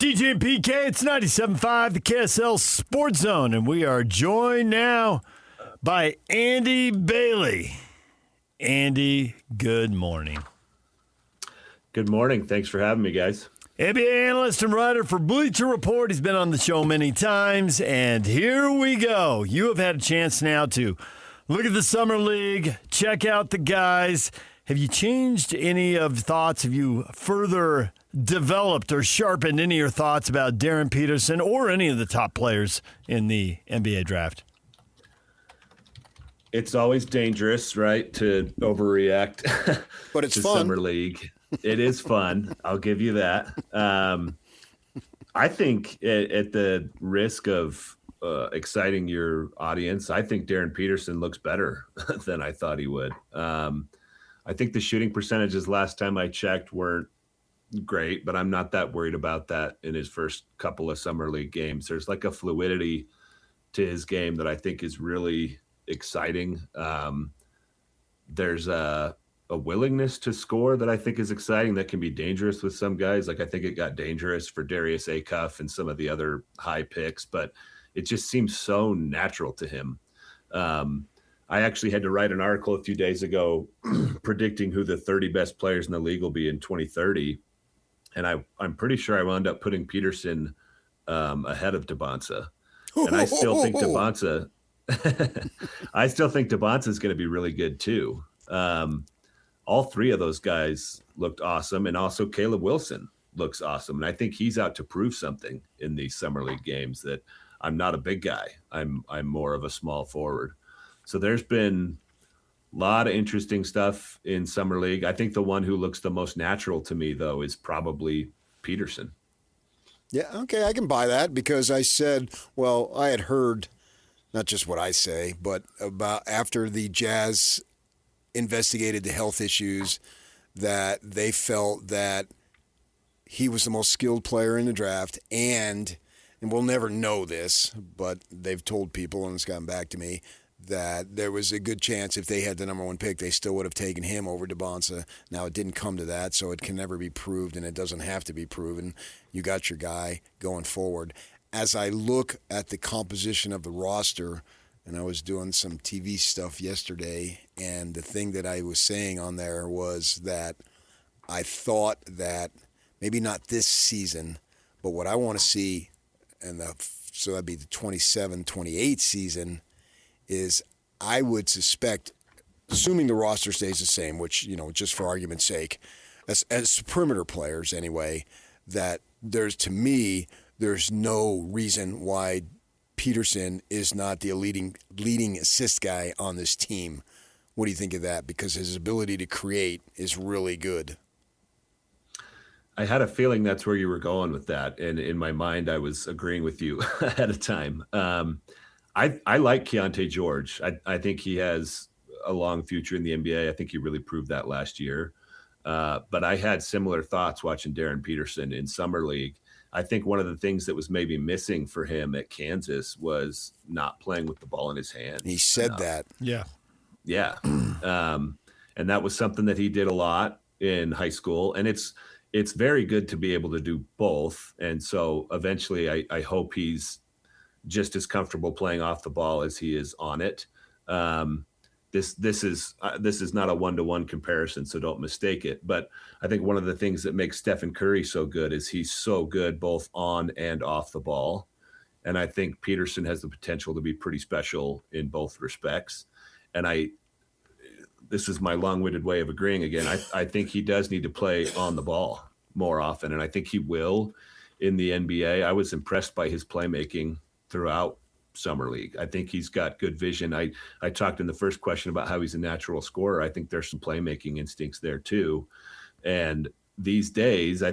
DJ and PK, it's 97.5, the KSL Sports Zone, and we are joined now by Andy Bailey. Andy, good morning. Good morning. Thanks for having me, guys. NBA analyst and writer for Bleacher Report. He's been on the show many times, and here we go. You have had a chance now to look at the Summer League, check out the guys. Have you changed any of thoughts? Have you further developed or sharpened any of your thoughts about Darryn Peterson or any of the top players in the NBA draft? It's always dangerous, right, to overreact but it's to fun. Summer League. It is fun. I'll give you that. I think at the risk of exciting your audience, I think Darryn Peterson looks better than I thought he would. I think the shooting percentages last time I checked weren't great, but I'm not that worried about that in his first couple of Summer League games. There's like a fluidity to his game that I think is really exciting. There's a willingness to score that I think is exciting that can be dangerous with some guys. Like I think it got dangerous for Darius Acuff and some of the other high picks, but it just seems so natural to him. I actually had to write an article a few days ago predicting who the 30 best players in the league will be in 2030. And I'm pretty sure I wound up putting Peterson ahead of Debonsa. And I still think Debonsa is going to be really good too. All three of those guys looked awesome. And also Caleb Wilson looks awesome. And I think he's out to prove something in these Summer League games that I'm not a big guy. I'm more of a small forward. So there's been a lot of interesting stuff in Summer League. I think the one who looks the most natural to me, though, is probably Peterson. Yeah, okay, I can buy that because I said, well, I had heard, not just what I say, but about after the Jazz investigated the health issues, that they felt that he was the most skilled player in the draft, and we'll never know this, but they've told people, and it's gotten back to me, that there was a good chance if they had the number one pick, they still would have taken him over Debonsa. Now, it didn't come to that, so it can never be proved, and it doesn't have to be proven. You got your guy going forward. As I look at the composition of the roster, and I was doing some TV stuff yesterday, and the thing that I was saying on there was that I thought that maybe not this season, but what I want to see, so that'd be the 27-28 season, is I would suspect, assuming the roster stays the same, which, just for argument's sake, as perimeter players anyway, that there's no reason why Peterson is not the leading assist guy on this team. What do you think of that? Because his ability to create is really good. I had a feeling that's where you were going with that. And in my mind, I was agreeing with you ahead of time. I like Keontae George. I think he has a long future in the NBA. I think he really proved that last year. But I had similar thoughts watching Darryn Peterson in Summer League. I think one of the things that was maybe missing for him at Kansas was not playing with the ball in his hand. He said that. Yeah. Yeah. And that was something that he did a lot in high school. And it's very good to be able to do both. And so eventually I hope he's just as comfortable playing off the ball as he is on it. This is not a one-to-one comparison, so don't mistake it. But I think one of the things that makes Stephen Curry so good is he's so good both on and off the ball. And I think Peterson has the potential to be pretty special in both respects. And this is my long-winded way of agreeing again. I think he does need to play on the ball more often, and I think he will in the NBA. I was impressed by his playmaking throughout Summer League. I think he's got good vision. I talked in the first question about how he's a natural scorer. I think there's some playmaking instincts there too. And these days,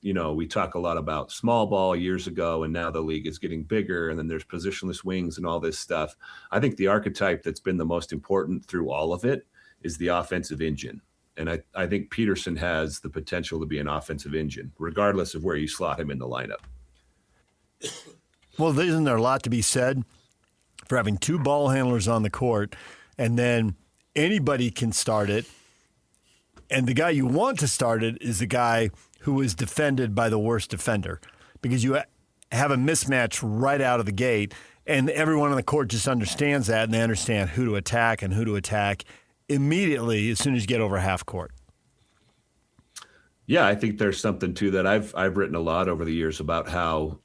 we talk a lot about small ball years ago, and now the league is getting bigger, and then there's positionless wings and all this stuff. I think the archetype that's been the most important through all of it is the offensive engine. And I think Peterson has the potential to be an offensive engine, regardless of where you slot him in the lineup. Well, isn't there a lot to be said for having two ball handlers on the court, and then anybody can start it, and the guy you want to start it is the guy who is defended by the worst defender? because you have a mismatch right out of the gate, and everyone on the court just understands that, and they understand who to attack and who to attack immediately as soon as you get over half court. Yeah, I think there's something to that. I've written a lot over the years about how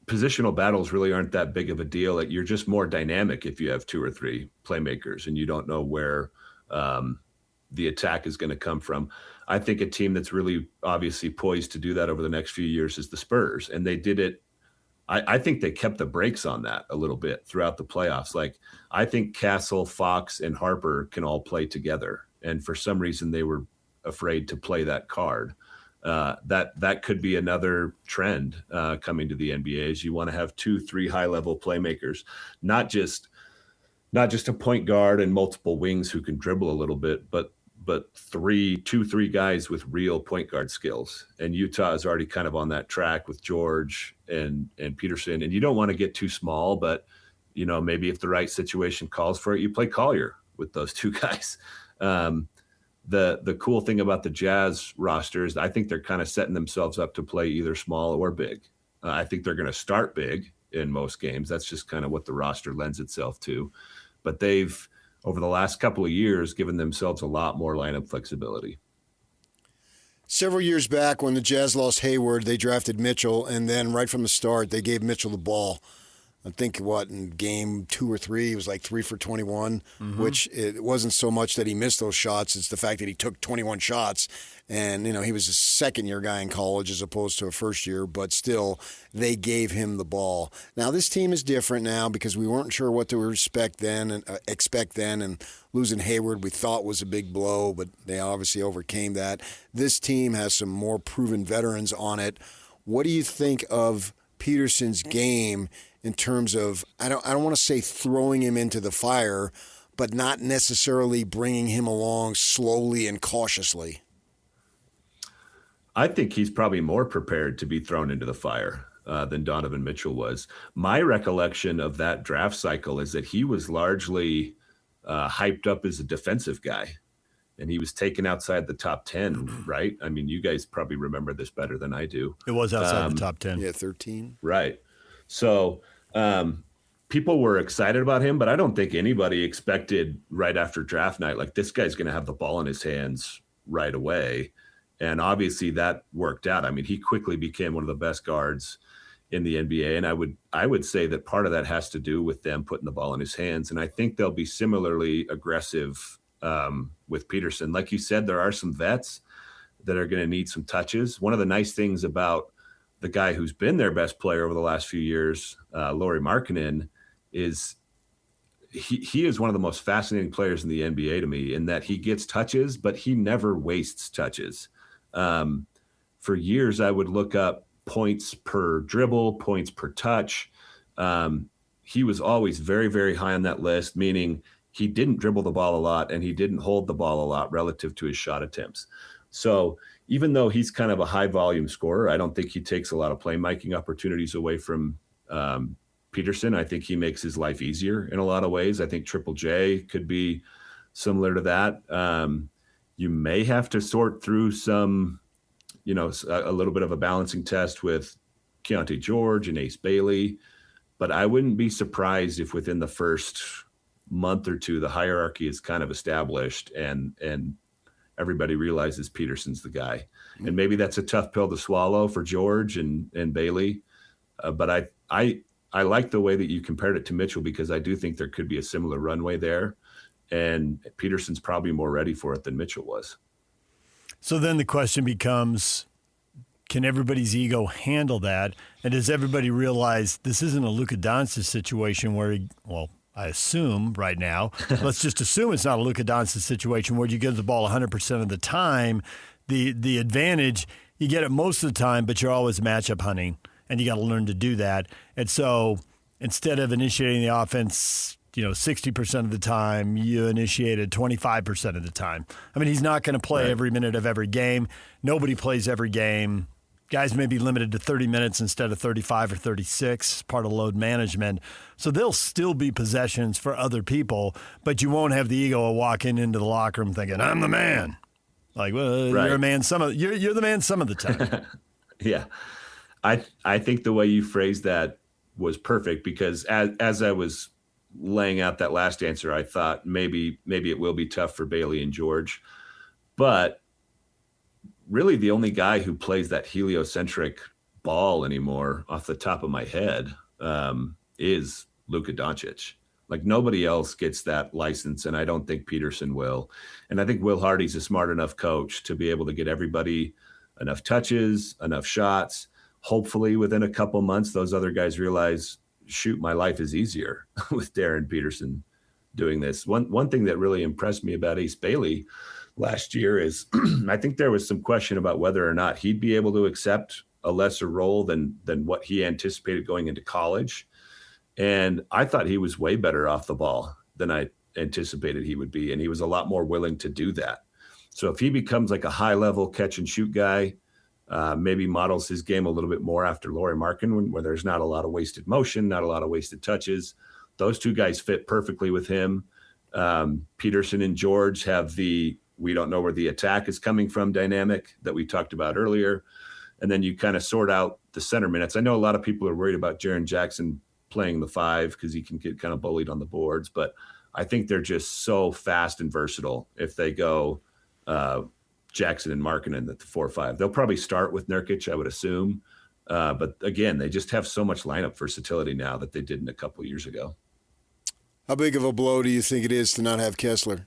positional battles really aren't that big of a deal. You're just more dynamic if you have 2 or 3 playmakers and you don't know where the attack is going to come from. I think a team that's really obviously poised to do that over the next few years is the Spurs, and they did it. I think they kept the brakes on that a little bit throughout the playoffs. Like, I think Castle, Fox, and Harper can all play together, and for some reason they were afraid to play that card. That could be another trend coming to the NBA. Is you want to have 2-3 high-level playmakers, not just a point guard and multiple wings who can dribble a little bit, but 2-3 guys with real point guard skills. And Utah is already kind of on that track with George and Peterson. And you don't want to get too small, but maybe if the right situation calls for it, you play Collier with those 2 guys. The cool thing about the Jazz roster is I think they're kind of setting themselves up to play either small or big. I think they're going to start big in most games. That's just kind of what the roster lends itself to. But they've, over the last couple of years, given themselves a lot more lineup flexibility. Several years back when the Jazz lost Hayward, they drafted Mitchell, and then right from the start, they gave Mitchell the ball. I think, in game 2 or 3, he was like 3 for 21, which it wasn't so much that he missed those shots. It's the fact that he took 21 shots. And, he was a second-year guy in college as opposed to a first-year, but still, they gave him the ball. Now, this team is different now because we weren't sure what to expect then, and losing Hayward we thought was a big blow, but they obviously overcame that. This team has some more proven veterans on it. What do you think of Peterson's game in terms of, I don't want to say throwing him into the fire, but not necessarily bringing him along slowly and cautiously? I think he's probably more prepared to be thrown into the fire than Donovan Mitchell was. My recollection of that draft cycle is that he was largely hyped up as a defensive guy, and he was taken outside the top 10, right? I mean, you guys probably remember this better than I do. It was outside the top 10. Yeah, 13. Right. So people were excited about him, but I don't think anybody expected right after draft night, like, this guy's going to have the ball in his hands right away. And obviously that worked out. I mean, he quickly became one of the best guards in the NBA. And I would say that part of that has to do with them putting the ball in his hands. And I think they'll be similarly aggressive with Peterson. Like you said, there are some vets that are going to need some touches. One of the nice things about the guy who's been their best player over the last few years, Lauri Markkanen, is he is one of the most fascinating players in the NBA to me, in that he gets touches, but he never wastes touches. For years, I would look up points per dribble, points per touch. He was always very, very high on that list, meaning he didn't dribble the ball a lot and he didn't hold the ball a lot relative to his shot attempts. So even though he's kind of a high volume scorer, I don't think he takes a lot of playmaking opportunities away from Peterson. I think he makes his life easier in a lot of ways. I think Triple J could be similar to that. You may have to sort through some, a little bit of a balancing test with Keontae George and Ace Bailey, but I wouldn't be surprised if within the first month or two, the hierarchy is kind of established and everybody realizes Peterson's the guy. And maybe that's a tough pill to swallow for George and Bailey. But I like the way that you compared it to Mitchell, because I do think there could be a similar runway there. And Peterson's probably more ready for it than Mitchell was. So then the question becomes, can everybody's ego handle that? And does everybody realize this isn't a Luka Doncic situation where I assume right now, let's just assume it's not a Luka Doncic situation where you get the ball 100% of the time. The advantage, you get it most of the time, but you're always matchup hunting, and you got to learn to do that. And so instead of initiating the offense, 60% of the time, you initiated 25% of the time. I mean, he's not going to play every minute of every game. Nobody plays every game. Guys may be limited to 30 minutes instead of 35 or 36, part of load management. So there'll still be possessions for other people, but you won't have the ego of walking into the locker room thinking, I'm the man. Like, well, you're a man you're the man some of the time. Yeah. I think the way you phrased that was perfect, because as I was laying out that last answer, I thought maybe it will be tough for Bailey and George. But really the only guy who plays that heliocentric ball anymore off the top of my head is Luka Doncic. Like, nobody else gets that license, and I don't think Peterson will. And I think Will Hardy's a smart enough coach to be able to get everybody enough touches, enough shots. Hopefully within a couple months, those other guys realize, shoot, my life is easier with Darryn Peterson doing this. One thing that really impressed me about Ace Bailey last year is I think there was some question about whether or not he'd be able to accept a lesser role than what he anticipated going into college. And I thought he was way better off the ball than I anticipated he would be. And he was a lot more willing to do that. So if he becomes like a high level catch and shoot guy, maybe models his game a little bit more after Lauri Markkanen, where there's not a lot of wasted motion, not a lot of wasted touches. Those two guys fit perfectly with him. Peterson and George have the we don't know where the attack is coming from dynamic that we talked about earlier. And then you kind of sort out the center minutes. I know a lot of people are worried about Jaren Jackson playing the 5 because he can get kind of bullied on the boards, but I think they're just so fast and versatile if they go Jackson and Markkanen at the 4-5. They'll probably start with Nurkic, I would assume. But again, they just have so much lineup versatility now that they didn't a couple years ago. How big of a blow do you think it is to not have Kessler?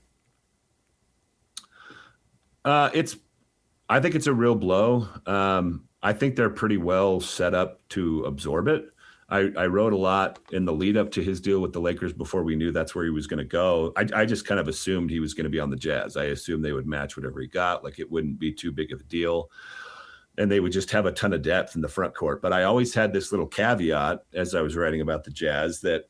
I think it's a real blow. I think they're pretty well set up to absorb it. I wrote a lot in the lead up to his deal with the Lakers before we knew that's where he was going to go. I just kind of assumed he was going to be on the Jazz. I assumed they would match whatever he got. Like, it wouldn't be too big of a deal. And they would just have a ton of depth in the front court. But I always had this little caveat as I was writing about the Jazz that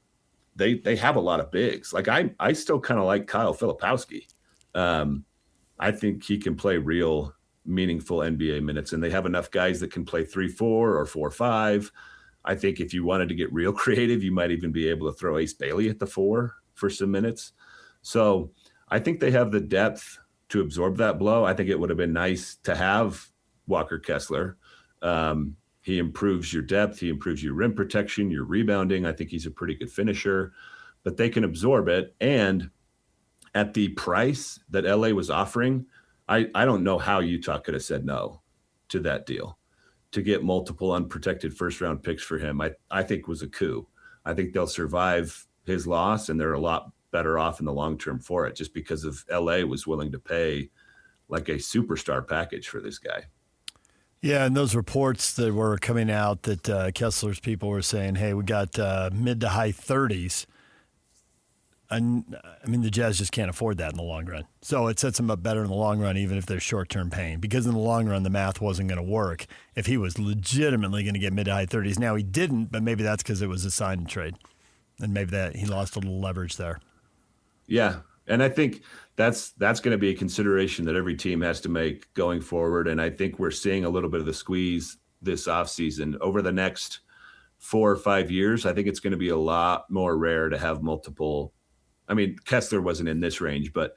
they have a lot of bigs. Like, I still kind of like Kyle Filipowski. I think he can play real meaningful NBA minutes, and they have enough guys that can play 3-4 or 4-5. I think if you wanted to get real creative, you might even be able to throw Ace Bailey at the 4 for some minutes. So I think they have the depth to absorb that blow. I think it would have been nice to have Walker Kessler. He improves your depth. He improves your rim protection, your rebounding. I think he's a pretty good finisher, but they can absorb it. And at the price that LA was offering, I don't know how Utah could have said no to that deal. To get multiple unprotected first-round picks for him, I think was a coup. I think they'll survive his loss, and they're a lot better off in the long term for it, just because of LA was willing to pay like a superstar package for this guy. Yeah, and those reports that were coming out that Kessler's people were saying, hey, we got mid to high 30s. And I mean, the Jazz just can't afford that in the long run. So it sets them up better in the long run, even if they're short-term pain. Because in the long run, the math wasn't going to work if he was legitimately going to get mid to high 30s. Now, he didn't, but maybe that's because it was a sign and trade. And maybe that he lost a little leverage there. Yeah, and I think that's going to be a consideration that every team has to make going forward. And I think we're seeing a little bit of the squeeze this offseason. Over the next 4 or 5 years, I think it's going to be a lot more rare to have multiple. I mean, Kessler wasn't in this range, but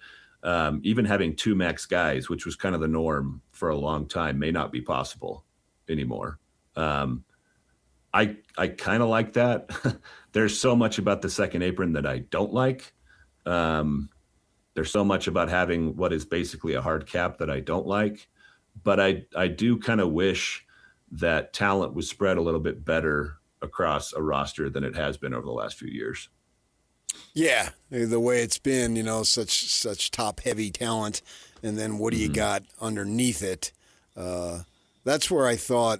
even having 2 max guys, which was kind of the norm for a long time, may not be possible anymore. I kind of like that. There's so much about the second apron that I don't like. There's so much about having what is basically a hard cap that I don't like. But I do kind of wish that talent was spread a little bit better across a roster than it has been over the last few years. Yeah, the way it's been, such top-heavy talent, and then what do you got underneath it? That's where I thought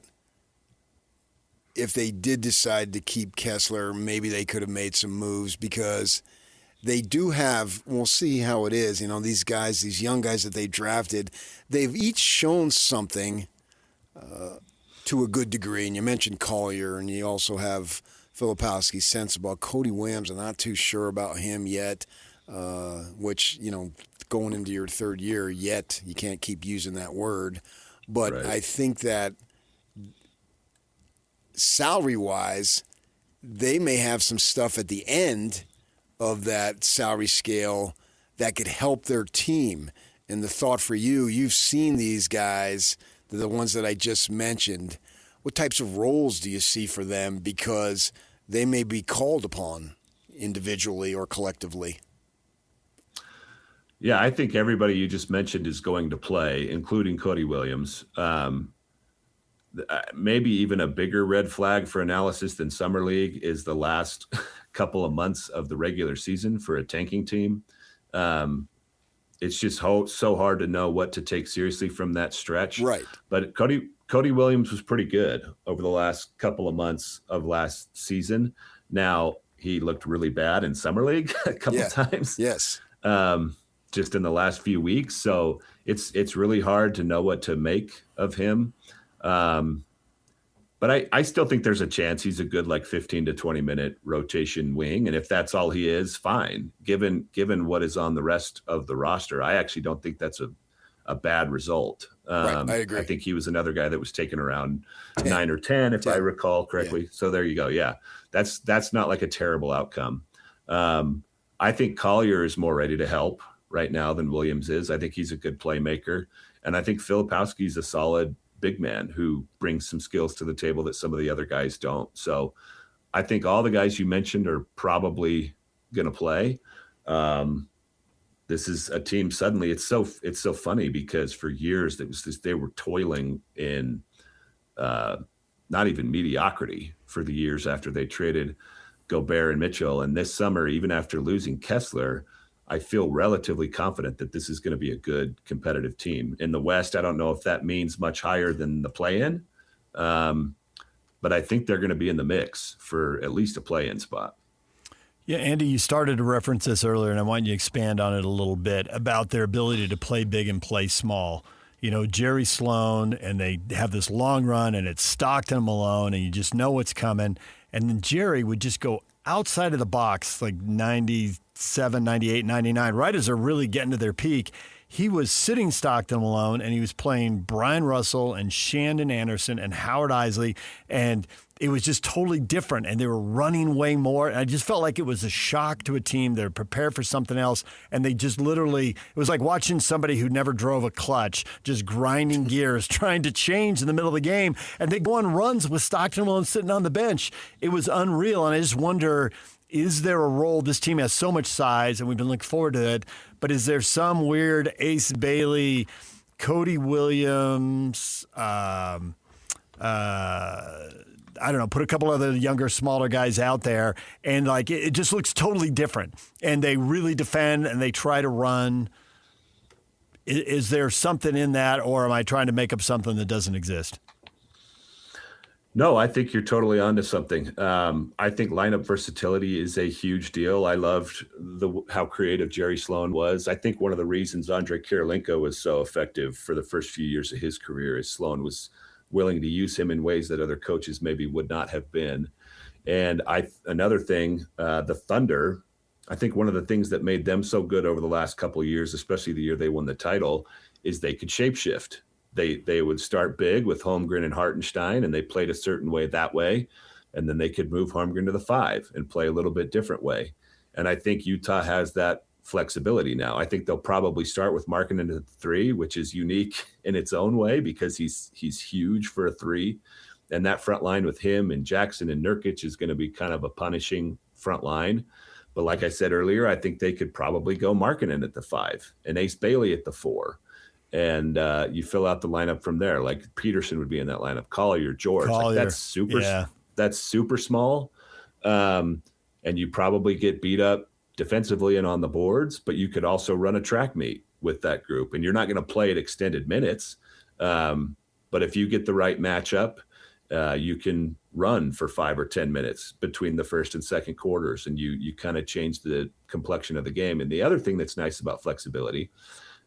if they did decide to keep Kessler, maybe they could have made some moves, because they do have, we'll see how it is, these guys, these young guys that they drafted, they've each shown something to a good degree. And you mentioned Collier, and you also have Filipowski, sensible. Cody Williams, I'm not too sure about him yet, which, going into your third year yet, you can't keep using that word. But right. I think that salary-wise, they may have some stuff at the end of that salary scale that could help their team. And the thought for you, you've seen these guys, the ones that I just mentioned. what types of roles do you see for them? Because they may be called upon individually or collectively. Yeah, I think everybody you just mentioned is going to play, including Cody Williams. Maybe even a bigger red flag for analysis than Summer League is the last couple of months of the regular season for a tanking team. It's just so hard to know what to take seriously from that stretch. Right. But Cody Williams was pretty good over the last couple of months of last season. Now, he looked really bad in Summer League a couple times. Yes. Just in the last few weeks. So it's really hard to know what to make of him. But I still think there's a chance he's a good 15 to 20 minute rotation wing. And if that's all he is, fine. Given what is on the rest of the roster, I actually don't think that's a bad result. Right, I agree. I think he was another guy that was taken around 9 or 10, if I recall correctly. Yeah. So there you go. Yeah, that's not a terrible outcome. I think Collier is more ready to help right now than Williams is. I think he's a good playmaker. And I think Filipowski's a solid big man who brings some skills to the table that some of the other guys don't. So I think all the guys you mentioned are probably going to play. This is a team suddenly it's so funny because for years they were toiling in not even mediocrity for the years after they traded Gobert and Mitchell. And this summer, even after losing Kessler, I feel relatively confident that this is going to be a good competitive team. In the West, I don't know if that means much higher than the play-in, but I think they're going to be in the mix for at least a play-in spot. Yeah, Andy, you started to reference this earlier, and I want you to expand on it a little bit about their ability to play big and play small. You know, Jerry Sloan, and they have this long run, and it's Stockton and Malone, and you just know what's coming. And then Jerry would just go outside of the box, 97, 98, 99, right as they're really getting to their peak. He was sitting Stockton Malone, and he was playing Brian Russell and Shandon Anderson and Howard Isley, and it was just totally different, and they were running way more. And I just felt like it was a shock to a team. They're prepared for something else, and they just literally, it was like watching somebody who never drove a clutch, just grinding gears, trying to change in the middle of the game, and they go on runs with Stockton Malone sitting on the bench. It was unreal, and I just wonder, is there a role? This team has so much size, and we've been looking forward to it, but is there some weird Ace Bailey, Cody Williams, I don't know, put a couple other younger, smaller guys out there, and it just looks totally different. And they really defend and they try to run. Is there something in that, or am I trying to make up something that doesn't exist? No, I think you're totally onto something. I think lineup versatility is a huge deal. I loved how creative Jerry Sloan was. I think one of the reasons Andre Kirilenko was so effective for the first few years of his career is Sloan was willing to use him in ways that other coaches maybe would not have been. And another thing, the Thunder, I think one of the things that made them so good over the last couple of years, especially the year they won the title, is they could shapeshift. They would start big with Holmgren and Hartenstein, and they played a certain way that way. And then they could move Holmgren to the 5 and play a little bit different way. And I think Utah has that flexibility now. I think they'll probably start with Markkanen at the 3, which is unique in its own way because he's huge for a 3. And that front line with him and Jackson and Nurkic is going to be kind of a punishing front line. But like I said earlier, I think they could probably go Markkanen at the 5 and Ace Bailey at the 4. And you fill out the lineup from there. Like Peterson would be in that lineup. Collier, George. That's super small. And you probably get beat up defensively and on the boards, but you could also run a track meet with that group. And you're not going to play at extended minutes. But if you get the right matchup, you can run for 5 or 10 minutes between the first and second quarters, and you kind of change the complexion of the game. And the other thing that's nice about flexibility,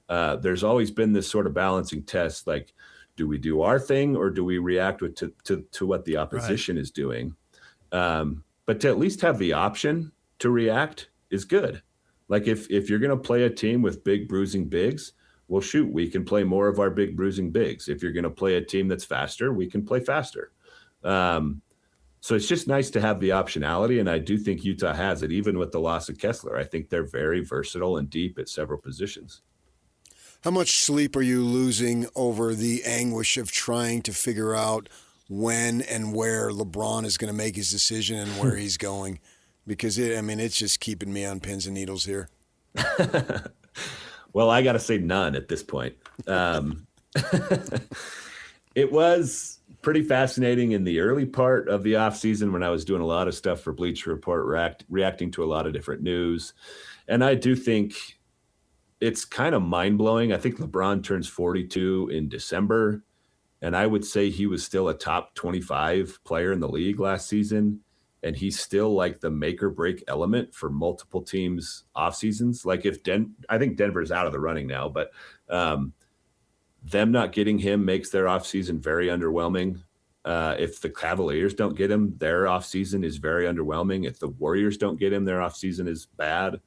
there's always been this sort of balancing test, like, do we do our thing or do we react to what the opposition is doing? But to at least have the option to react is good. Like if you're going to play a team with big bruising bigs, well, shoot, we can play more of our big bruising bigs. If you're going to play a team that's faster, we can play faster. So it's just nice to have the optionality, and I do think Utah has it, even with the loss of Kessler. I think they're very versatile and deep at several positions. How much sleep are you losing over the anguish of trying to figure out when and where LeBron is going to make his decision and where he's going, because it's just keeping me on pins and needles here. Well, I got to say none at this point. It was pretty fascinating in the early part of the offseason when I was doing a lot of stuff for Bleacher Report, reacting to a lot of different news. And I do think it's kind of mind-blowing. I think LeBron turns 42 in December, and I would say he was still a top 25 player in the league last season, and he's still like the make or break element for multiple teams off seasons. Like I think Denver's out of the running now, but them not getting him makes their offseason very underwhelming. If the Cavaliers don't get him, their offseason is very underwhelming. If the Warriors don't get him, their offseason is bad.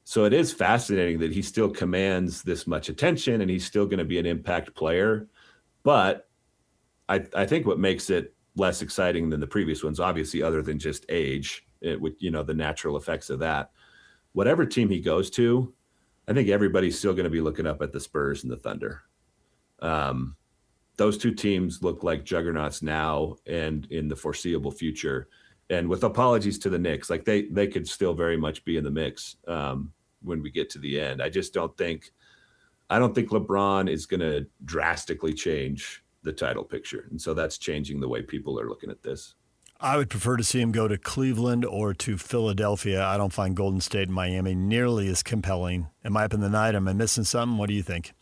So it is fascinating that he still commands this much attention and he's still going to be an impact player. But I think what makes it less exciting than the previous ones, obviously, other than just age, with the natural effects of that, whatever team he goes to, I think everybody's still going to be looking up at the Spurs and the Thunder. Those two teams look like juggernauts now and in the foreseeable future. And with apologies to the Knicks, like they could still very much be in the mix when we get to the end. I don't think LeBron is going to drastically change the title picture. And so that's changing the way people are looking at this. I would prefer to see him go to Cleveland or to Philadelphia. I don't find Golden State and Miami nearly as compelling. Am I up in the night? Am I missing something? What do you think?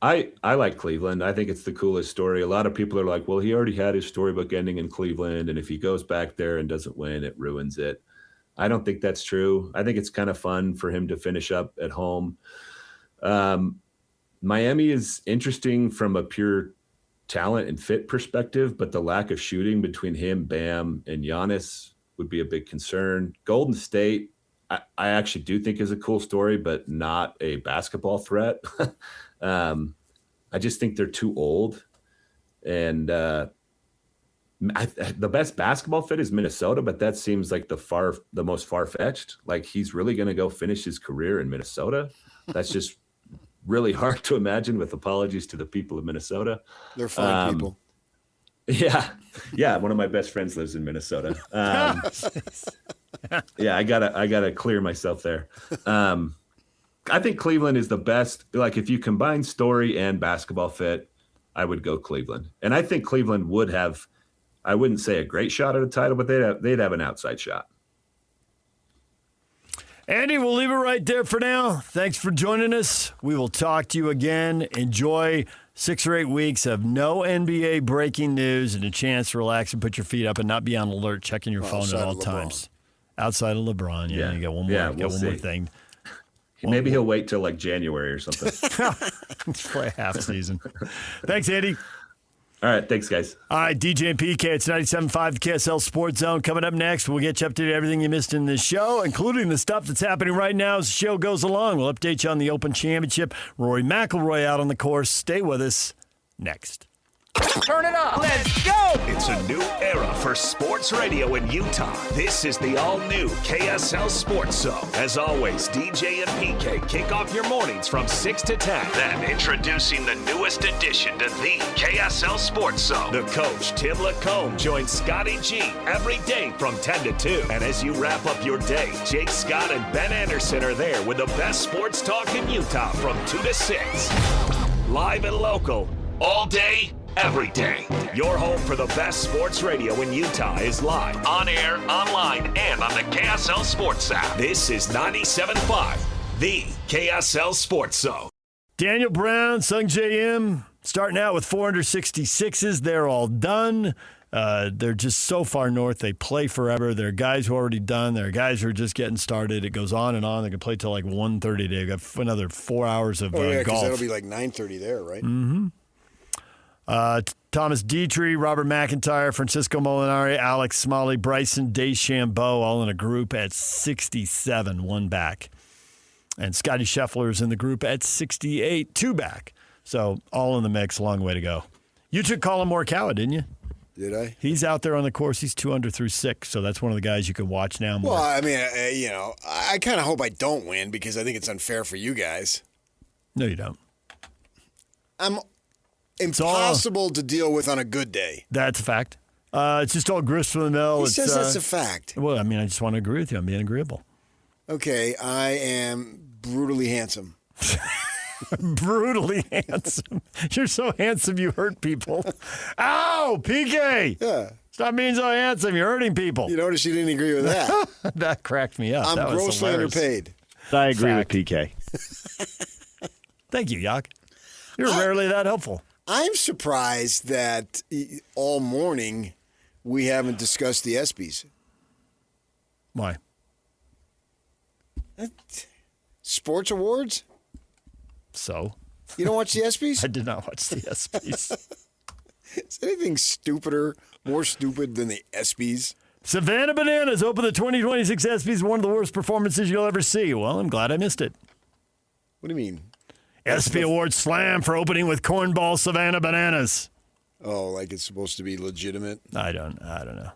I like Cleveland. I think it's the coolest story. A lot of people are like, well, he already had his storybook ending in Cleveland, and if he goes back there and doesn't win, it ruins it. I don't think that's true. I think it's kind of fun for him to finish up at home. Miami is interesting from a pure talent and fit perspective, but the lack of shooting between him, Bam, and Giannis would be a big concern. Golden State, I actually do think is a cool story, but not a basketball threat. I just think they're too old. And the best basketball fit is Minnesota, but that seems like the most far-fetched. Like he's really going to go finish his career in Minnesota. That's just really hard to imagine, with apologies to the people of Minnesota. They're fine people. Yeah. One of my best friends lives in Minnesota. Yeah, I gotta clear myself there. I think Cleveland is the best. Like if you combine story and basketball fit, I would go Cleveland. And I think Cleveland would have, I wouldn't say a great shot at a title, but they'd have an outside shot. Andy, we'll leave it right there for now. Thanks for joining us. We will talk to you again. Enjoy 6 or 8 weeks of no NBA breaking news and a chance to relax and put your feet up and not be on alert, checking your phone at all times. Outside of LeBron, yeah. You got one more. One more thing. Maybe he'll wait till like January or something. It's probably half season. Thanks, Andy. All right, thanks, guys. All right, DJ and PK, it's 97.5 KSL Sports Zone. Coming up next, we'll get you up to everything you missed in this show, including the stuff that's happening right now as the show goes along. We'll update you on the Open Championship. Rory McIlroy out on the course. Stay with us. Next. Turn it up. Let's go. It's a new era for sports radio in Utah. This is the all-new KSL Sports Zone. As always, DJ and PK kick off your mornings from 6 to 10. Then introducing the newest addition to the KSL Sports Zone. The coach, Tim Lacombe, joins Scotty G every day from 10 to 2. And as you wrap up your day, Jake Scott and Ben Anderson are there with the best sports talk in Utah from 2 to 6. Live and local, all day, every day. Your home for the best sports radio in Utah is live, on air, online, and on the KSL Sports app. This is 97.5, the KSL Sports Zone. Daniel Brown, Sung J M, starting out with 466s. They're all done. They're just so far north. They play forever. There are guys who are already done. There are guys who are just getting started. It goes on and on. They can play till like 1:30 today. Got another 4 hours of golf. Because that'll be like 9:30 there, right? Mm-hmm. Thomas Dietrich, Robert McIntyre, Francisco Molinari, Alex Smalley, Bryson DeChambeau, all in a group at 67, one back. And Scotty Scheffler's in the group at 68, two back. So all in the mix, long way to go. You took Colin Morikawa, didn't you? Did I? He's out there on the course. He's 2 under through 6, so that's one of the guys you can watch now more. Well, I mean, I kind of hope I don't win because I think it's unfair for you guys. No, you don't. impossible to deal with on a good day. That's a fact. It's just all grist from the mill. He says that's a fact. Well, I mean, I just want to agree with you. I'm being agreeable. Okay, I am brutally handsome. Brutally handsome. You're so handsome you hurt people. Ow, PK! Yeah. Stop being so handsome. You're hurting people. You notice you didn't agree with that. That cracked me up. I'm That was grossly hilarious. underpaid. I agree Fact. with PK. Thank you, Yak. You're rarely that helpful. I'm surprised that all morning we haven't discussed the ESPYs. Why? Sports awards? So? You don't watch the ESPYs? I did not watch the ESPYs. Is anything stupider, more stupid than the ESPYs? Savannah Bananas opened the 2026 ESPYs, one of the worst performances you'll ever see. Well, I'm glad I missed it. What do you mean? ESPY Awards slam for opening with cornball Savannah Bananas. Oh, like it's supposed to be legitimate? I don't know.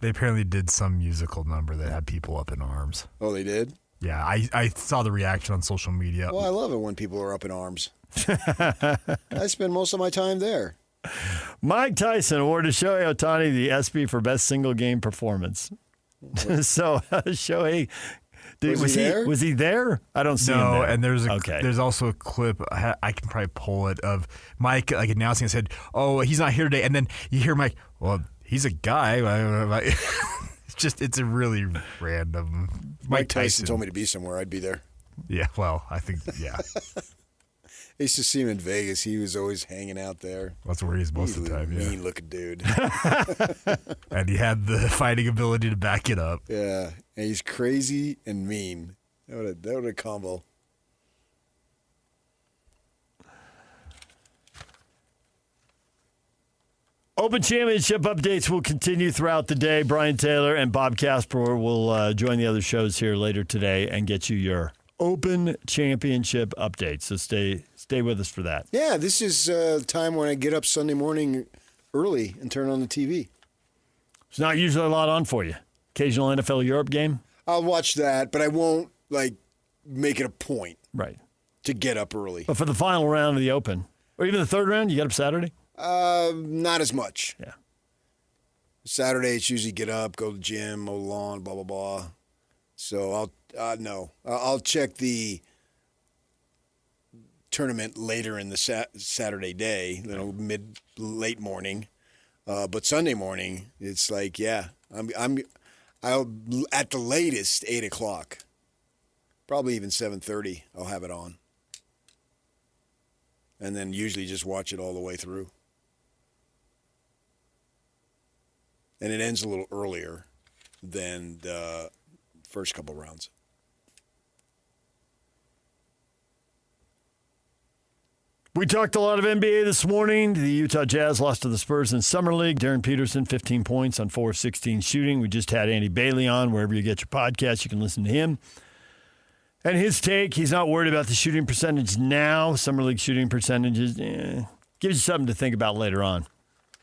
They apparently did some musical number that had people up in arms. Oh, they did? Yeah, I saw the reaction on social media. Well, I love it when people are up in arms. I spend most of my time there. Mike Tyson awarded Shohei Ohtani the ESPY for best single game performance. So Shohei, Was he there? Was he there? I don't see him No, there. and Okay. there's also a clip, I can probably pull it, of Mike like announcing and said, oh, he's not here today. And then you hear Mike, well, he's a guy. It's a really random. Mike Tyson told me to be somewhere. I'd be there. Yeah, well, I think, yeah. I used to see him in Vegas. He was always hanging out there. That's where he's most of the time, yeah. Mean-looking dude. And he had the fighting ability to back it up. Yeah, and he's crazy and mean. That would a combo. Open Championship updates will continue throughout the day. Brian Taylor and Bob Casper will join the other shows here later today and get you your Open Championship updates. So stay with us for that. Yeah, this is time when I get up Sunday morning early and turn on the TV. It's not usually a lot on for you. Occasional NFL Europe game? I'll watch that, but I won't make it a point Right. to get up early. But for the final round of the Open, or even the third round, you get up Saturday? Not as much. Yeah. Saturday, it's usually get up, go to the gym, mow the lawn, blah, blah, blah. So I'll check the tournament later in the Saturday day, late morning. But Sunday morning, it's like, yeah, I'll at the latest 8:00, probably even 7:30. I'll have it on, and then usually just watch it all the way through. And it ends a little earlier than the first couple rounds. We talked a lot of NBA this morning. The Utah Jazz lost to the Spurs in Summer League. Darryn Peterson, 15 points on 4 of 16 shooting. We just had Andy Bailey on. Wherever you get your podcast, you can listen to him. And his take, he's not worried about the shooting percentage now. Summer League shooting percentages, gives you something to think about later on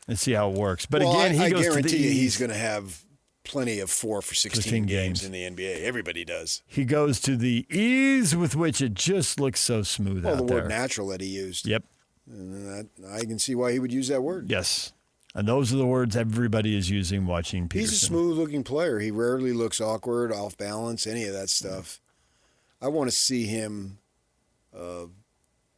and see how it works. But again, he goes to the guarantee you East. he's going to have plenty of 4 for 16 games in the NBA. Everybody does. He goes to the ease with which it just looks so smooth out The there. word natural that he used. Yep. And I can see why he would use that word. Yes. And those are the words everybody is using watching Peterson. He's a smooth-looking player. He rarely looks awkward, off balance, any of that stuff. I want to see him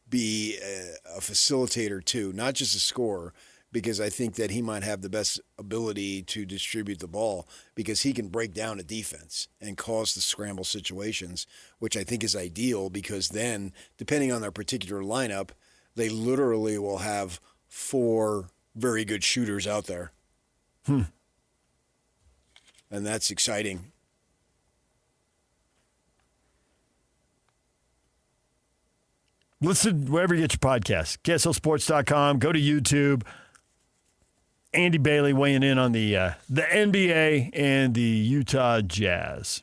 be a facilitator too, not just a scorer, because I think that he might have the best ability to distribute the ball because he can break down a defense and cause the scramble situations, which I think is ideal because then, depending on their particular lineup, they literally will have 4 very good shooters out there. And that's exciting. Listen wherever you get your podcast. KSLSports.com. Go to YouTube. Andy Bailey weighing in on the NBA and the Utah Jazz.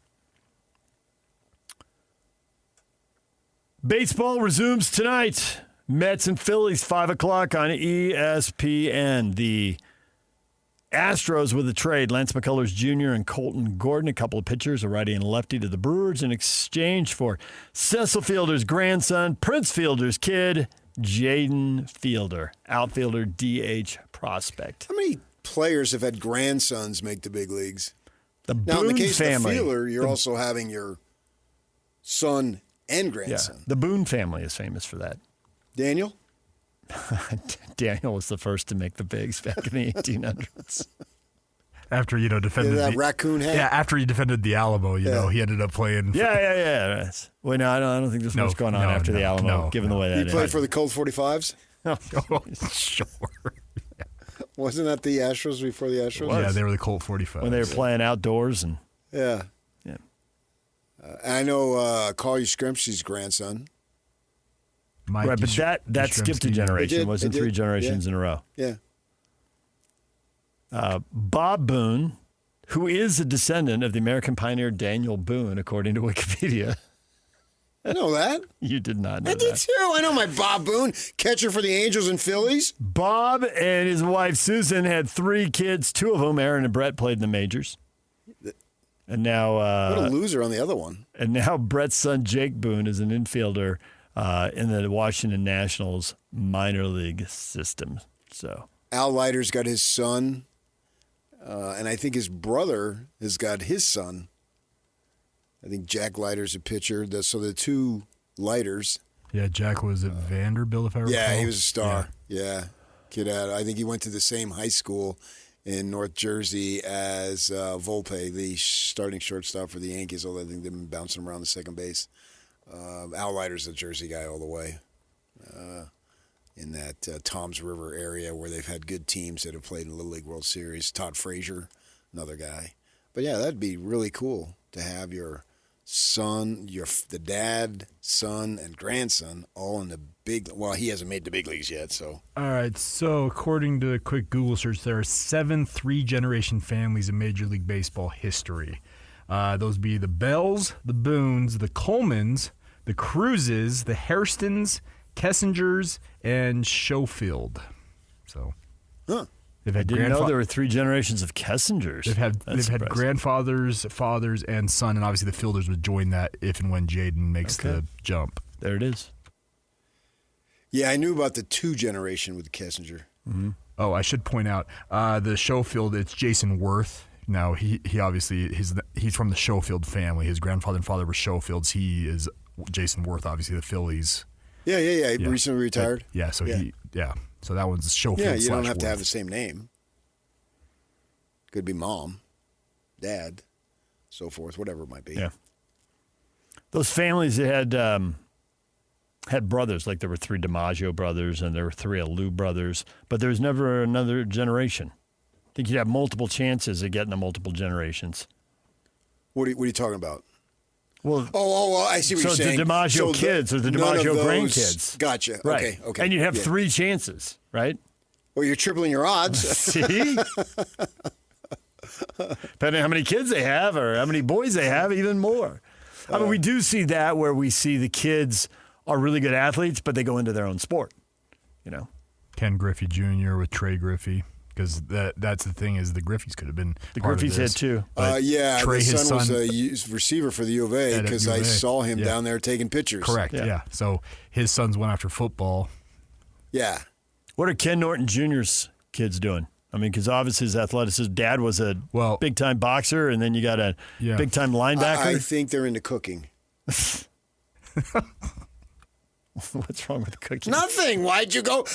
Baseball resumes tonight. Mets and Phillies, 5 o'clock on ESPN. The Astros with a trade. Lance McCullers Jr. and Colton Gordon, a couple of pitchers, a righty and a lefty, to the Brewers in exchange for Cecil Fielder's grandson, Prince Fielder's kid, Jaden Fielder, outfielder, DH prospect. How many players have had grandsons make the big leagues? The Now, in the Boone case family. of the fielder, you're also having your son and Yeah, grandson. the Boone family is famous for that. Daniel? Daniel was the first to make the bigs back in the 1800s. After, defended that the, raccoon hat? Yeah, after he defended the Alamo, he ended up playing. Yeah. Wait, no, I don't think there's much going on after the Alamo, given the way that He played for the Colt 45s? Oh, sure. Wasn't that the Astros before the Astros? Yeah, they were the Colt 45. when they were playing outdoors and Yeah. yeah. I know Carl Yastrzemski's grandson. Mike Right, but that skipped a generation. It Wasn't did. 3 generations Yeah. in a row. Yeah. Bob Boone, who is a descendant of the American pioneer Daniel Boone, according to Wikipedia. I know that. You did not know I did that. too. I know my Bob Boone, catcher for the Angels and Phillies. Bob and his wife Susan had 3 kids. 2 of whom, Aaron and Brett, played in the majors. And now, What a loser on the other one. and now Brett's son Jake Boone is an infielder in the Washington Nationals minor league system. So Al Leiter's got his son, and I think his brother has got his son. I think Jack Leiter's a pitcher. So the 2 Leiters. Yeah, Jack was at Vanderbilt, if I recall. Yeah, he was a star. Yeah. Kid out. I think he went to the same high school in North Jersey as Volpe, the starting shortstop for the Yankees, although I think they've been bouncing around the second base. Al Leiter's a Jersey guy all the way in that Toms River area where they've had good teams that have played in the Little League World Series. Todd Frazier, another guy. But, yeah, that'd be really cool to have your son, the dad, son, and grandson all in the big. Well, he hasn't made the big leagues yet, so. All right, so according to a quick Google search, there are 7 3-generation families in Major League Baseball history. Those be the Bells, the Boones, the Colemans, the Cruzes, the Hairstons, Kessingers, and Schofield. So, Huh. they've I had didn't know there were 3 generations of Kessingers. They've had That's surprising. grandfathers, fathers, and son, and obviously the fielders would join that if and when Jaden makes the jump. There it is. Yeah, I knew about the 2 generation with Kessinger. Mm-hmm. Oh, I should point out the Schofield. It's Jason Worth. Now he obviously he's from the Schofield family. His grandfather and father were Schofields. He is Jason Worth, obviously the Phillies. Yeah. He Yeah. recently retired. So that one's Schofield. Yeah, you don't / have to have Worth. the same name. Could be mom, dad, so forth, whatever it might be. Yeah. Those families that had brothers, like there were 3 DiMaggio brothers and there were 3 Alou brothers, but there was never another generation. I think you'd have multiple chances of getting the multiple generations. What are you talking about? Well, I see what you're saying. So the DiMaggio kids or the none of DiMaggio those- grandkids. Gotcha. Right. Okay. And you'd have Yeah. 3 chances, right? Well, you're tripling your odds. See? Depending on how many kids they have or how many boys they have, even more. I mean, we do see that where we see the kids are really good athletes, but they go into their own sport, Ken Griffey Jr. with Trey Griffey, because that's the thing is the Griffeys could have been The part of Griffeys this, had 2. but Yeah, Trey, his his son was a receiver for the U of A At because U of I A. saw him Yeah. down there taking pictures. correct. Yeah. Yeah. So his sons went after football. Yeah. What are Ken Norton Jr.'s kids doing? I mean, because obviously his athleticism, dad was a big-time boxer, and then you got a big-time linebacker. I think they're into cooking. What's wrong with cooking? Nothing. Why'd you go?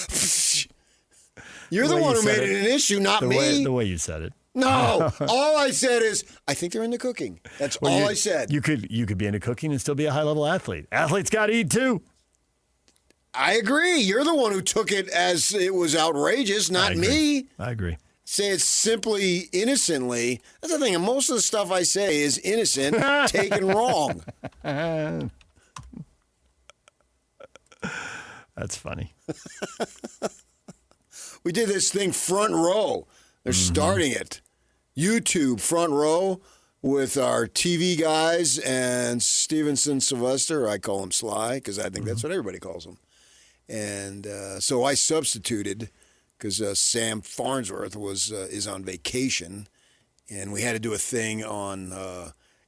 You're the way one you who made said it it. an issue, not The me. way you said it. No. All I said is, I think they're into cooking. That's all I said. You could be into cooking and still be a high-level athlete. Athletes got to eat, too. I agree. You're the one who took it as it was outrageous, not me. I agree. Say it simply, innocently. That's the thing. And most of the stuff I say is innocent, taken wrong. That's funny. We did this thing Front Row. They're starting it. YouTube Front Row with our TV guys and Stevenson Sylvester. I call him Sly because I think that's what everybody calls him. And so I substituted because Sam Farnsworth is on vacation, and we had to do a thing on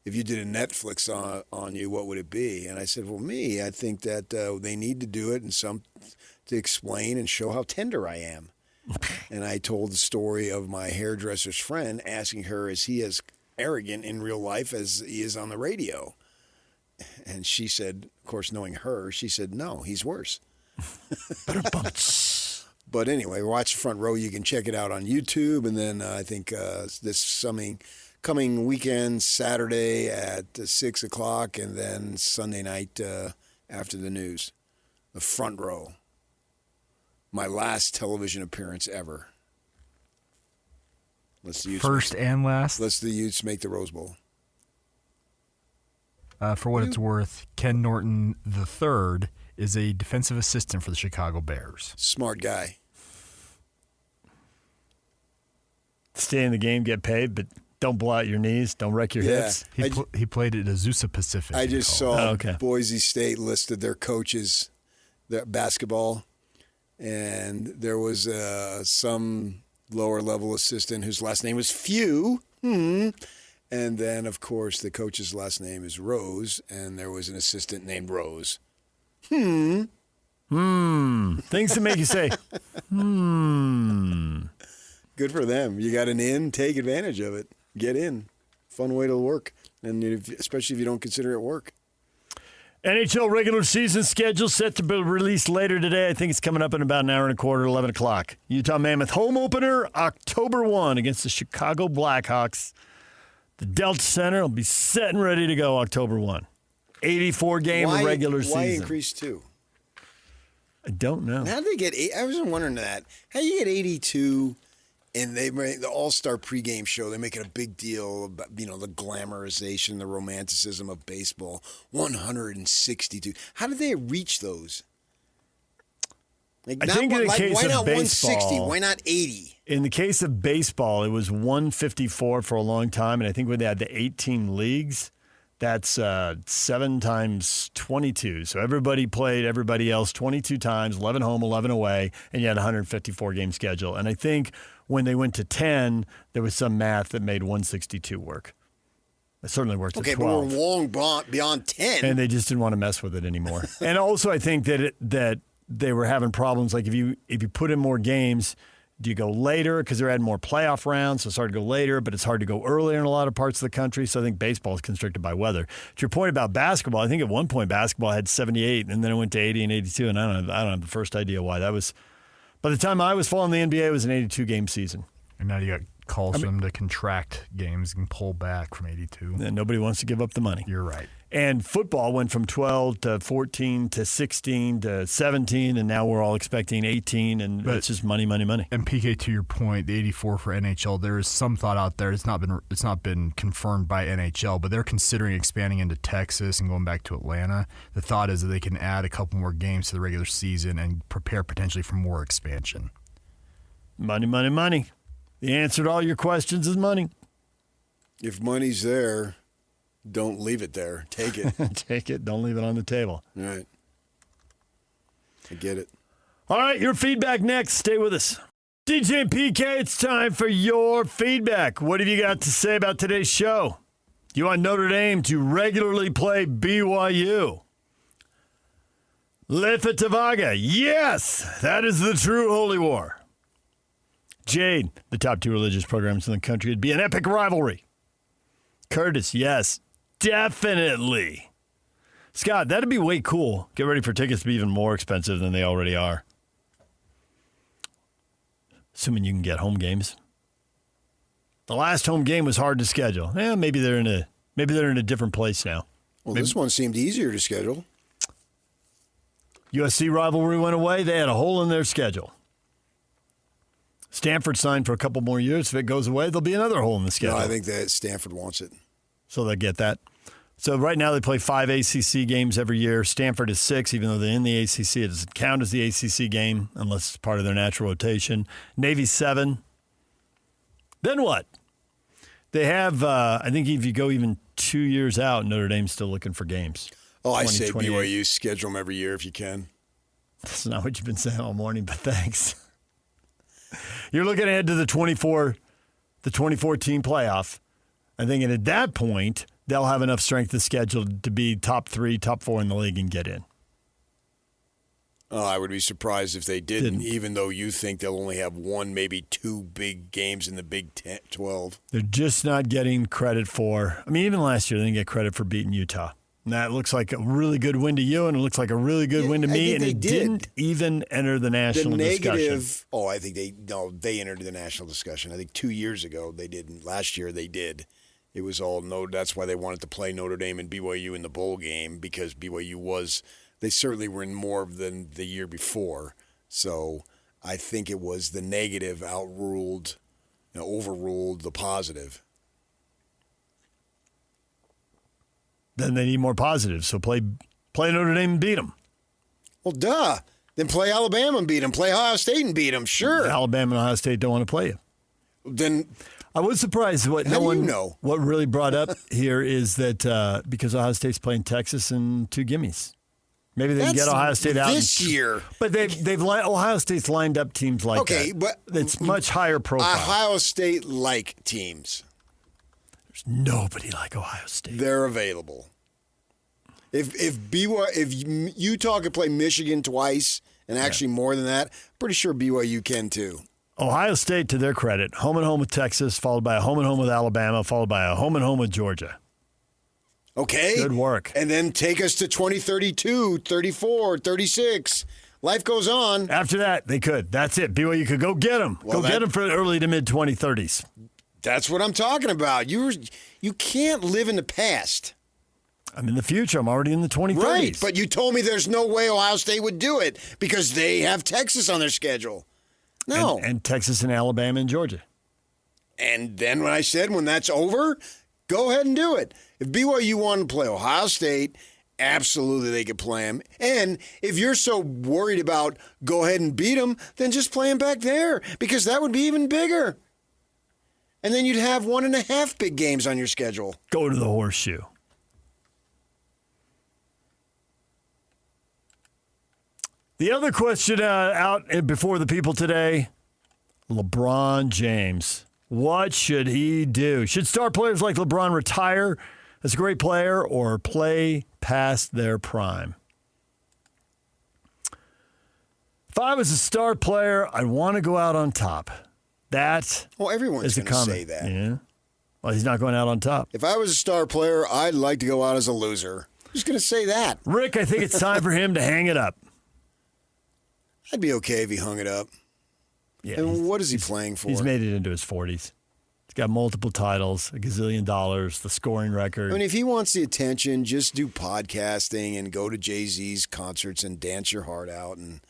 if you did a Netflix on you, what would it be? And I said, well, me, I think that they need to do it to explain and show how tender I am. And I told the story of my hairdresser's friend asking her, is he as arrogant in real life as he is on the radio? And she said, of course, knowing her, she said, no, he's worse. But anyway, watch the front row. You can check it out on YouTube. And then I think this coming weekend, Saturday at 6 o'clock, and then Sunday night after the news. The front row. My last television appearance ever. First and last? Let's the Utes make the Rose Bowl. For what it's worth, Ken Norton III is a defensive assistant for the Chicago Bears. Smart guy. Stay in the game, get paid, but don't blow out your knees. Don't wreck your hips. He played at Azusa Pacific. I just saw Boise State listed their coaches, their basketball, and there was some lower-level assistant whose last name was Few. And then, of course, the coach's last name is Rose, and there was an assistant named Rose. Things to make you say, Good for them. You got an in, take advantage of it. Get in. Fun way to work, and especially if you don't consider it work. NHL regular season schedule set to be released later today. I think it's coming up in about an hour and a quarter, 11 o'clock. Utah Mammoth home opener, October 1 against the Chicago Blackhawks. The Delta Center will be set and ready to go October 1. 84-game regular season. Why increase 2? I don't know. How did they get 8? I was wondering that. How do you get 82 and they make the All-Star pregame show? They make it a big deal about, the glamorization, the romanticism of baseball. 162. How did they reach those? I think in the case why of not baseball, 160? Why not 80? In the case of baseball, it was 154 for a long time, and I think when they had the 18 leagues, that's 7 times 22. So everybody played everybody else 22 times, 11 home, 11 away, and you had a 154-game schedule. And I think when they went to 10, there was some math that made 162 work. It certainly worked at 12. Okay, but we're long beyond 10. And they just didn't want to mess with it anymore. And also I think that that they were having problems. Like if you put in more games, do you go later? Because they're adding more playoff rounds, so it's hard to go later, but it's hard to go earlier in a lot of parts of the country. So I think baseball is constricted by weather. To your point about basketball, I think at one point basketball had 78, and then it went to 80 and 82, and I don't have the first idea why. That was, by the time I was following the NBA, it was an 82-game season. And now you got calls for them to contract games and pull back from 82. And nobody wants to give up the money. You're right. And football went from 12 to 14 to 16 to 17, and now we're all expecting 18, and it's just money, money, money. And PK, to your point, the 84 for NHL, there is some thought out there. It's not been confirmed by NHL, but they're considering expanding into Texas and going back to Atlanta. The thought is that they can add a couple more games to the regular season and prepare potentially for more expansion. Money, money, money. The answer to all your questions is money. If money's there, don't leave it there. Take it. Take it. Don't leave it on the table. All right. I get it. All right, your feedback next. Stay with us. DJ and PK, it's time for your feedback. What have you got to say about today's show? You want Notre Dame to regularly play BYU? Lefa Tavaga, yes, that is the true holy war. Jade, the top 2 religious programs in the country, it'd be an epic rivalry. Curtis, yes, definitely. Scott, that'd be way cool. Get ready for tickets to be even more expensive than they already are. Assuming you can get home games. The last home game was hard to schedule. Maybe they're in a different place now. Well, this one seemed easier to schedule. USC rivalry went away. They had a hole in their schedule. Stanford signed for a couple more years. If it goes away, there'll be another hole in the schedule. No, I think that Stanford wants it. So they'll get that. So right now they play 5 ACC games every year. Stanford is 6, even though they're in the ACC. It doesn't count as the ACC game unless it's part of their natural rotation. Navy 7. Then what? They have, I think if you go even 2 years out, Notre Dame's still looking for games. Oh, I say BYU, schedule them every year if you can. That's not what you've been saying all morning, but thanks. You're looking ahead to the 2014 playoff. I think at that point, they'll have enough strength of schedule to be top 3, top 4 in the league and get in. Oh, I would be surprised if they didn't, even though you think they'll only have 1, maybe 2 big games in the Big 12. They're just not getting credit for. I mean, even last year they didn't get credit for beating Utah. And that looks like a really good win to you, and it looks like a really good win to me, and it didn't even enter the national discussion. Oh, I think they entered the national discussion. I think 2 years ago they didn't. Last year they did. It was all no. That's why they wanted to play Notre Dame and BYU in the bowl game, because BYU was. They certainly were in more than the year before. So I think it was the negative overruled the positive. Then they need more positives. So play Notre Dame and beat them. Well, duh. Then play Alabama and beat them. Play Ohio State and beat them. Sure. Alabama and Ohio State don't want to play you. Then I was surprised what how no do one you know? What really brought up here is that because Ohio State's playing Texas in 2 gimmies. Maybe they can get Ohio State out this year. But Ohio State's lined up teams like that. Okay, but it's much higher profile. Ohio State like teams. There's nobody like Ohio State. They're available. If Utah could play Michigan twice and actually more than that, pretty sure BYU can too. Ohio State, to their credit, home and home with Texas, followed by a home and home with Alabama, followed by a home and home with Georgia. Okay. Good work. And then take us to 2032, 34, 36. Life goes on. After that, they could. That's it. BYU could go get them. Get them for the early to mid-2030s. That's what I'm talking about. You can't live in the past. I'm in the future. I'm already in the 2030s. Right, but you told me there's no way Ohio State would do it because they have Texas on their schedule. No. And Texas and Alabama and Georgia. And then when I said when that's over, go ahead and do it. If BYU wanted to play Ohio State, absolutely they could play them. And if you're so worried about go ahead and beat them, then just play them back there because that would be even bigger. And then you'd have 1.5 big games on your schedule. Go to the horseshoe. The other question out before the people today, LeBron James. What should he do? Should star players like LeBron retire as a great player or play past their prime? If I was a star player, I'd want to go out on top. That everyone's going to say that. Yeah. Well, he's not going out on top. If I was a star player, I'd like to go out as a loser. Who's going to say that? Rick, I think it's time for him to hang it up. I'd be okay if he hung it up. Yeah, and what is he playing for? He's made it into his 40s. He's got multiple titles, $1 gazillion, the scoring record. I mean, if he wants the attention, just do podcasting and go to Jay-Z's concerts and dance your heart out. And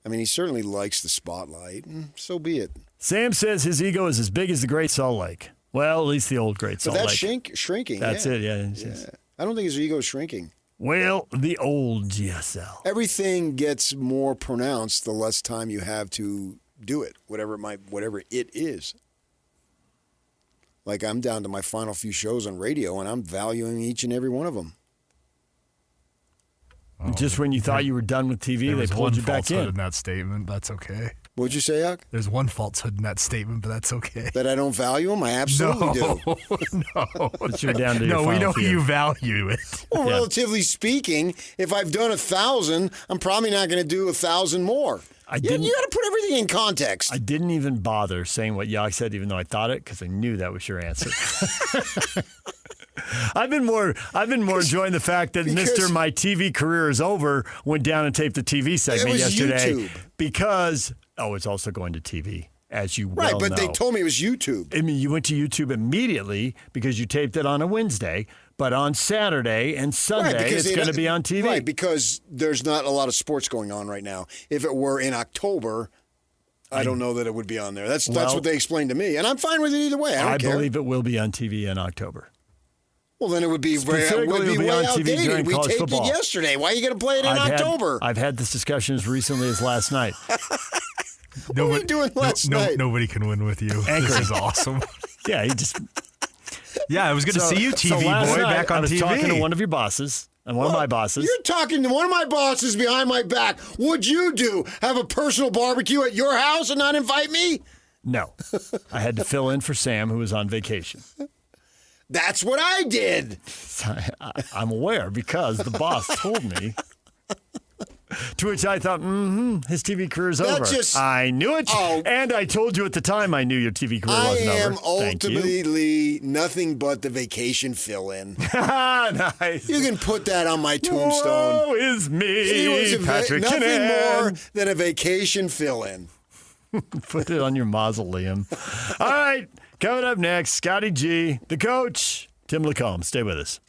I mean, he certainly likes the spotlight, and so be it. Sam says his ego is as big as the Great Salt Lake. Well, at least the old Great Salt Lake. But that's shrinking. That's it, yeah. I don't think his ego is shrinking. Well, the old GSL. Everything gets more pronounced the less time you have to do it, whatever it is. Like I'm down to my final few shows on radio, and I'm valuing each and every one of them. Oh, just when you thought you were done with TV, they pulled you back in that statement. That's okay. What'd you say, Huck? There's one falsehood in that statement, but that's okay. That I don't value them? I absolutely do. No. But you're down to your we know few. you value it. Well, relatively speaking, if I've done 1,000, I'm probably not going to do 1,000 more. You got to put everything in context. I didn't even bother saying what Yak said, even though I thought it, because I knew that was your answer. I've been more enjoying the fact that Mr. My TV career is over went down and taped the TV segment yesterday. YouTube. Because it's also going to TV, as you well know. Right, but they told me it was YouTube. I mean, you went to YouTube immediately because you taped it on a Wednesday, but on Saturday and Sunday it's going to be on TV. Right, because there's not a lot of sports going on right now. If it were in October, I don't know that it would be on there. That's what they explained to me, and I'm fine with it either way. I don't care. Believe it will be on TV in October. Well, then it would be way outdated. We taped it yesterday. Why are you going to play it in October? I've had this discussion as recently as last night. What were you doing last night? Nobody can win with you. This is awesome. Yeah, it was good to see you, TV boy, back on TV. I was talking to one of your bosses. And one of my bosses. You're talking to one of my bosses behind my back. What'd you do? Have a personal barbecue at your house and not invite me? No. I had to fill in for Sam, who was on vacation. That's what I did. I'm aware because the boss told me. To which I thought, his TV career's over. I knew it. Oh. And I told you at the time I knew your TV career wasn't over. I am Thank you. ultimately nothing but the vacation fill-in. Nice. You can put that on my tombstone. Woe is me, He was Patrick nothing Kinnan. more than a vacation fill-in. Put it on your mausoleum. All right, coming up next, Scotty G, the coach, Tim LaCombe. Stay with us.